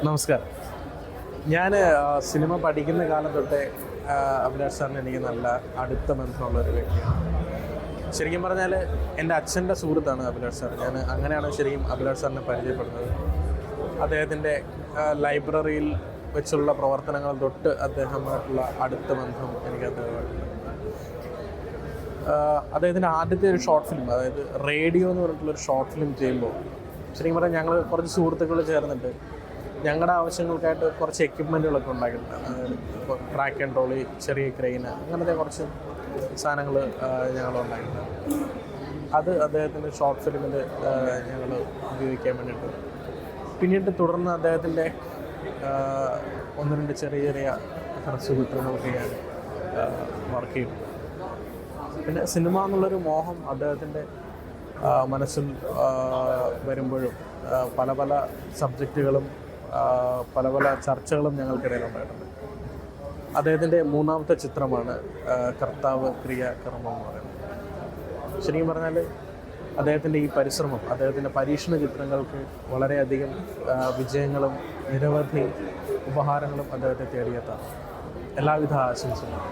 നമസ്കാരം. ഞാൻ സിനിമ പഠിക്കുന്ന കാലം തൊട്ടേ അഭിലാഷ് സാറിന് എനിക്ക് നല്ല അടുത്ത ബന്ധമുള്ളൊരു വ്യക്തിയാണ്. ശരിക്കും പറഞ്ഞാൽ എൻ്റെ അച്ഛൻ്റെ സുഹൃത്താണ് അഭിലാഷ് സാർ. ഞാൻ അങ്ങനെയാണ് ശരിക്കും അഭിലാഷ് സാറിനെ പരിചയപ്പെടുന്നത്. അദ്ദേഹത്തിൻ്റെ ലൈബ്രറിയിൽ വെച്ചുള്ള പ്രവർത്തനങ്ങൾ തൊട്ട് അദ്ദേഹമായിട്ടുള്ള അടുത്ത ബന്ധം എനിക്ക് അദ്ദേഹമായിട്ടുണ്ട്. അദ്ദേഹത്തിൻ്റെ ആദ്യത്തെ ഒരു ഷോർട്ട് ഫിലിം, അതായത് റേഡിയോ എന്ന് പറഞ്ഞിട്ടുള്ളൊരു ഷോർട്ട് ഫിലിം ചെയ്യുമ്പോൾ ശരിക്കും പറഞ്ഞാൽ ഞങ്ങൾ കുറച്ച് സുഹൃത്തുക്കൾ ചേർന്നിട്ട് ഞങ്ങളുടെ ആവശ്യങ്ങൾക്കായിട്ട് കുറച്ച് എക്യുപ്മെൻറ്റുകളൊക്കെ ഉണ്ടാക്കിയിട്ടുണ്ട്. അതായത് ഇപ്പോൾ ട്രാക്ക് ആൻഡ് ട്രോളി, ചെറിയ ക്രെയിന്, അങ്ങനത്തെ കുറച്ച് സാധനങ്ങൾ ഞങ്ങൾ ഉണ്ടാക്കിയിട്ടുണ്ട്. അത് അദ്ദേഹത്തിൻ്റെ ഷോർട്ട് ഫിലിമിൽ ഞങ്ങൾ ഉപയോഗിക്കാൻ വേണ്ടിയിട്ട്. പിന്നീട് തുടർന്ന് അദ്ദേഹത്തിൻ്റെ ഒന്ന് രണ്ട് ചെറിയ ചെറിയ ഹ്രസ്വചിത്രങ്ങൾക്ക് ഞാൻ വർക്ക് ചെയ്തു. പിന്നെ സിനിമ എന്നുള്ളൊരു മോഹം അദ്ദേഹത്തിൻ്റെ മനസ്സിൽ വരുമ്പോഴും പല പല സബ്ജക്റ്റുകളും പല പല ചർച്ചകളും ഞങ്ങൾക്കിടയിലുണ്ടായിട്ടുണ്ട്. അദ്ദേഹത്തിൻ്റെ മൂന്നാമത്തെ ചിത്രമാണ് കർത്താവ് ക്രിയ കർമ്മം എന്ന് പറയുന്നത്. ശരിക്കും പറഞ്ഞാൽ അദ്ദേഹത്തിൻ്റെ ഈ പരിശ്രമം, അദ്ദേഹത്തിൻ്റെ പരീക്ഷണ ചിത്രങ്ങൾക്ക് വളരെയധികം വിജയങ്ങളും നിരവധി ഉപഹാരങ്ങളും അദ്ദേഹത്തെ തേടിയെത്താം. എല്ലാവിധ ആശംസകളും.